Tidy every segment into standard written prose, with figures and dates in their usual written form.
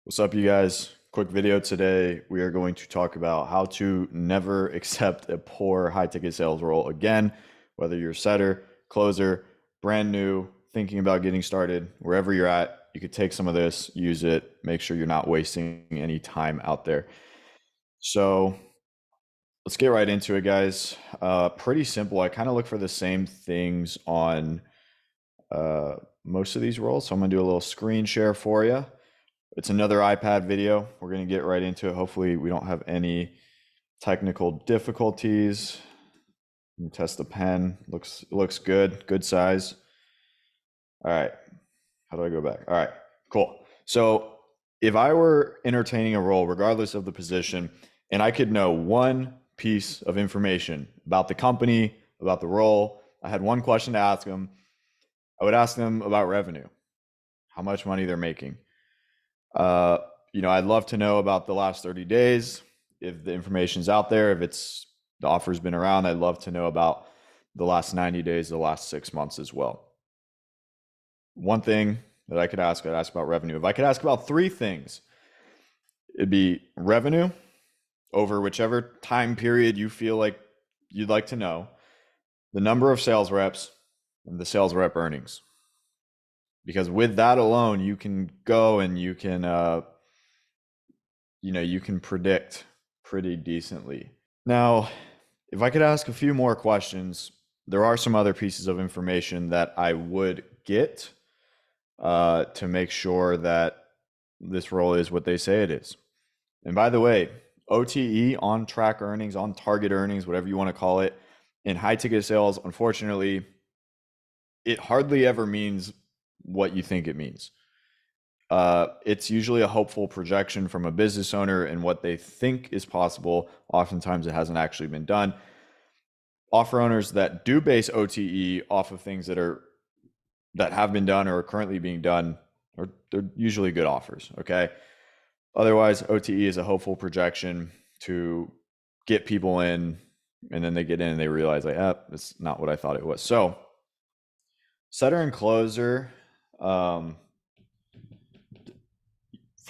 What's up, you guys? Quick video today. We are going to talk about how to never accept a poor high ticket sales role again, whether you're a setter, closer, brand new, thinking about getting started, wherever you're at, you could take some of this, use it, make sure you're not wasting any time out there. So let's get right into it, guys. Pretty simple. I kind of look for the same things on uh, most of these roles. So I'm going to do a little screen share for you. It's another iPad video. We're going to get right into it. Hopefully we don't have any technical difficulties. Test the pen. Looks good. Good size. All right. How do I go back? All right. Cool. So if I were entertaining a role, regardless of the position, and I could know one piece of information about the company, about the role, I had one question to ask them. I would ask them about revenue, how much money they're making. Uh, I'd love to know about the last 30 days. If the information's out there, if the offer's been around, I'd love to know about the last 90 days, the last 6 months as well. One thing that I'd ask about revenue. If I could ask about three things, it'd be revenue over whichever time period you feel like you'd like to know, the number of sales reps, and the sales rep earnings. Because with that alone, you can go and you can you can predict pretty decently. Now, if I could ask a few more questions, there are some other pieces of information that I would get to make sure that this role is what they say it is. And by the way, OTE, on track earnings, on target earnings, whatever you want to call it, in high ticket sales, unfortunately, it hardly ever means what you think it means. It's usually a hopeful projection from a business owner and what they think is possible. Oftentimes it hasn't actually been done. Offer owners that do base OTE off of things that have been done or are currently being done, they're usually good offers. Okay. Otherwise, OTE is a hopeful projection to get people in, and then they get in and they realize like, it's not what I thought it was. So setter and closer, for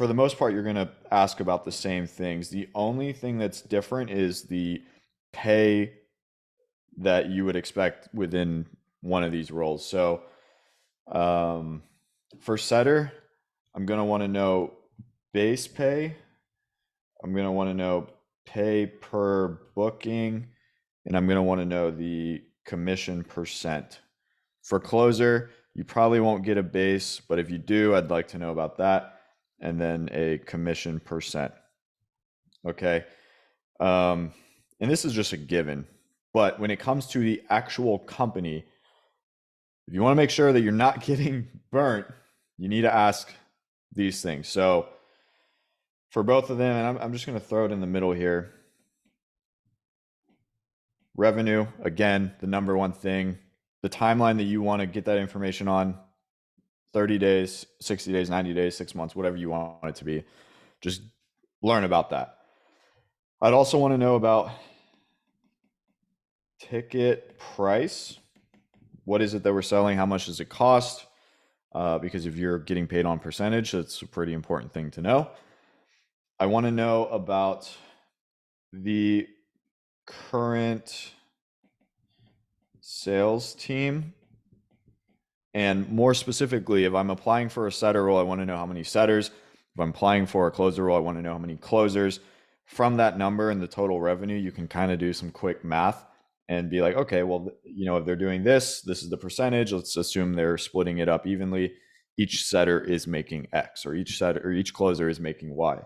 the most part, you're going to ask about the same things. The only thing that's different is the pay that you would expect within one of these roles. So for setter, I'm going to want to know base pay. I'm going to want to know pay per booking, and I'm going to want to know the commission percent. For closer, you probably won't get a base, but if you do, I'd like to know about that. And then a commission percent. Okay. And this is just a given. But when it comes to the actual company, if you want to make sure that you're not getting burnt, you need to ask these things. So for both of them, and I'm just going to throw it in the middle here. Revenue, again, the number one thing. The timeline that you want to get that information on, 30 days, 60 days, 90 days, 6 months, whatever you want it to be. Just learn about that. I'd also want to know about ticket price. What is it that we're selling? How much does it cost? Because if you're getting paid on percentage, that's a pretty important thing to know. I want to know about the current sales team. And more specifically, if I'm applying for a setter role, I want to know how many setters. If I'm applying for a closer role, I want to know how many closers. From that number and the total revenue, you can kind of do some quick math and be like, okay, well, if they're doing this, this is the percentage. Let's assume they're splitting it up evenly. Each setter is making X, or each closer is making Y.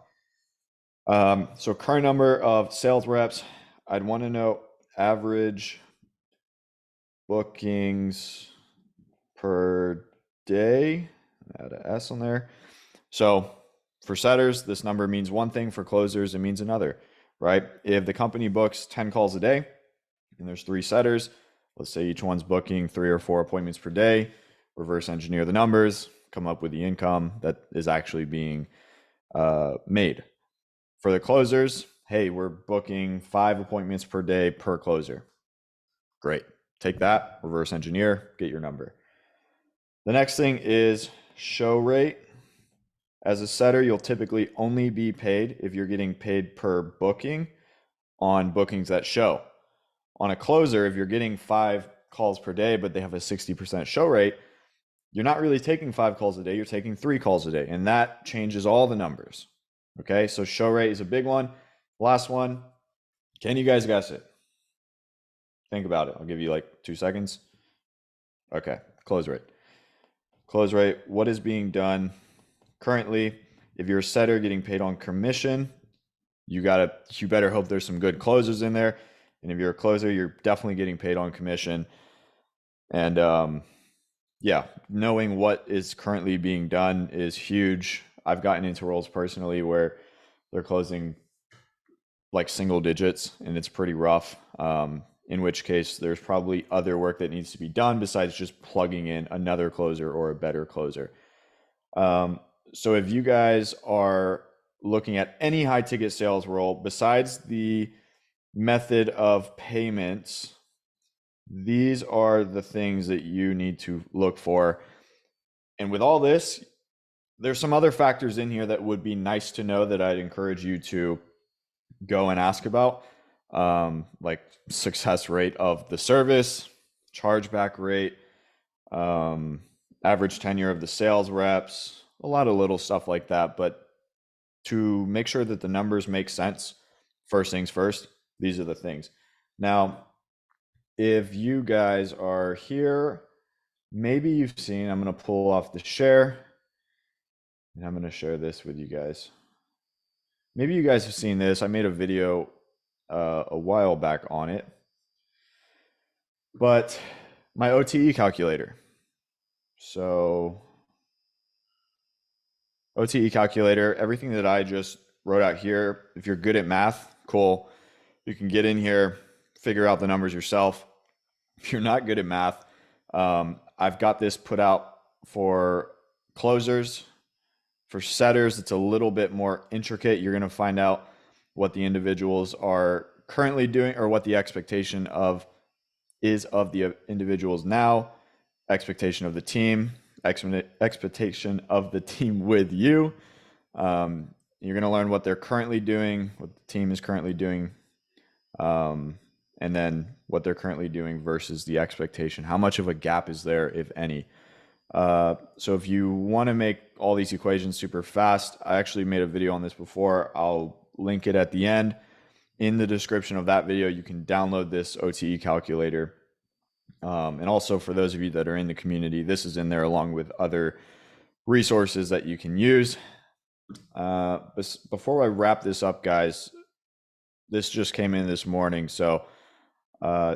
So current number of sales reps, I'd want to know average bookings per day. Add an S on there. So for setters, this number means one thing. For closers, it means another, right? If the company books 10 calls a day and there's 3 setters, let's say each one's booking 3 or 4 appointments per day, reverse engineer the numbers, come up with the income that is actually being made. For the closers, hey, we're booking 5 appointments per day per closer. Great. Take that, reverse engineer, get your number. The next thing is show rate. As a setter, you'll typically only be paid if you're getting paid per booking on bookings that show. On a closer, if you're getting 5 calls per day, but they have a 60% show rate, you're not really taking 5 calls a day, you're taking 3 calls a day. And that changes all the numbers. Okay, so show rate is a big one. Last one, can you guys guess it? Think about it. I'll give you like 2 seconds. Okay, close rate. Close rate, what is being done currently? If you're a setter getting paid on commission, you better hope there's some good closers in there. And if you're a closer, you're definitely getting paid on commission. And yeah, knowing what is currently being done is huge. I've gotten into roles personally where they're closing like single digits, and it's pretty rough. In which case, there's probably other work that needs to be done besides just plugging in another closer or a better closer. So if you guys are looking at any high ticket sales role, besides the method of payments, these are the things that you need to look for. And with all this, there's some other factors in here that would be nice to know that I'd encourage you to go and ask about, like success rate of the service, chargeback rate, average tenure of the sales reps, a lot of little stuff like that. But to make sure that the numbers make sense, first things first, these are the things. Now, if you guys are here, maybe you've seen, I'm going to pull off the share, and I'm going to share this with you guys. Maybe you guys have seen this. I made a video a while back on it, but my OTE calculator. So OTE calculator, everything that I just wrote out here, if you're good at math, cool. You can get in here, figure out the numbers yourself. If you're not good at math, I've got this put out for closers. For setters, it's a little bit more intricate. You're going to find out what the individuals are currently doing, or what the expectation is of the individuals now, expectation of the team, expectation of the team with you. You're going to learn what they're currently doing, what the team is currently doing, and then what they're currently doing versus the expectation. How much of a gap is there, if any? So if you want to make all these equations super fast, I actually made a video on this before. I'll link it at the end. In the description of that video, you can download this OTE calculator. And also for those of you that are in the community, this is in there along with other resources that you can use. But before I wrap this up, guys, this just came in this morning. So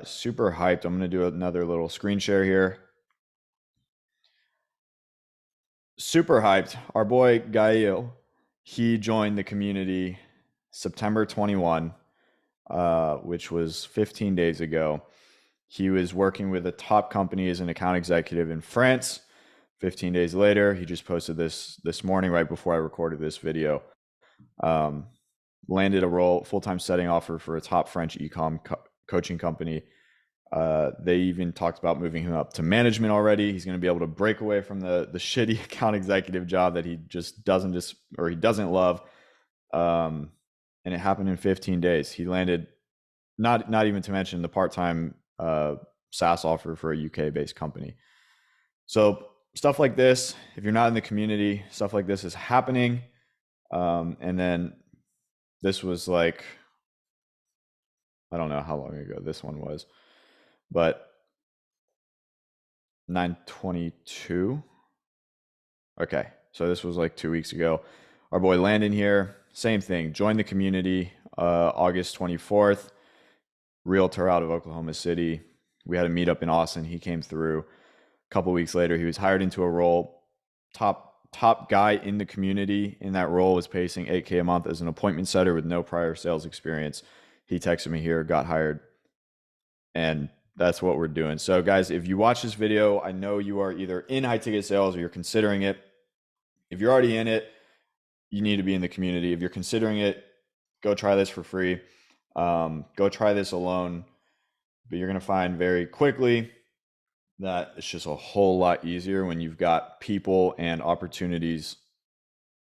super hyped. I'm going to do another little screen share here. Super hyped. Our boy Gail, he joined the community September 21, which was 15 days ago. He was working with a top company as an account executive in France. 15 days later, he just posted this morning, right before I recorded this video. Landed a role, full-time setting offer for a top French e-com coaching company. They even talked about moving him up to management already. He's going to be able to break away from the shitty account executive job that he just doesn't love. And it happened in 15 days. He landed, not even to mention the part-time SaaS offer for a UK-based company. So stuff like this, if you're not in the community, stuff like this is happening. And then this was like, I don't know how long ago this one was, but 9/22. Okay, so this was like 2 weeks ago. Our boy Landon here, same thing. Joined the community August 24th. Realtor out of Oklahoma City. We had a meetup in Austin. He came through. A couple weeks later, he was hired into a role. Top guy in the community in that role was pacing $8K a month as an appointment setter with no prior sales experience. He texted me here, got hired, and that's what we're doing. So guys, if you watch this video, I know you are either in high ticket sales or you're considering it. If you're already in it, you need to be in the community. If you're considering it, go try this for free. Go try this alone, but you're going to find very quickly that it's just a whole lot easier when you've got people and opportunities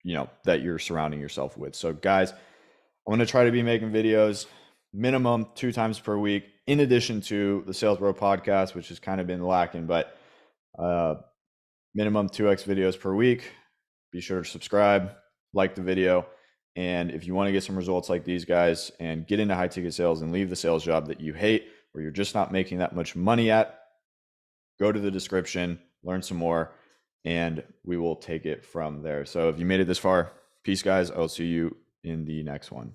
that you're surrounding yourself with. So guys, I'm going to try to be making videos minimum 2 times per week, in addition to the Sales Bro podcast, which has kind of been lacking, but minimum 2x videos per week. Be sure to subscribe, like the video. And if you want to get some results like these guys and get into high ticket sales and leave the sales job that you hate, or you're just not making that much money at, go to the description, learn some more, and we will take it from there. So if you made it this far, peace, guys. I'll see you in the next one.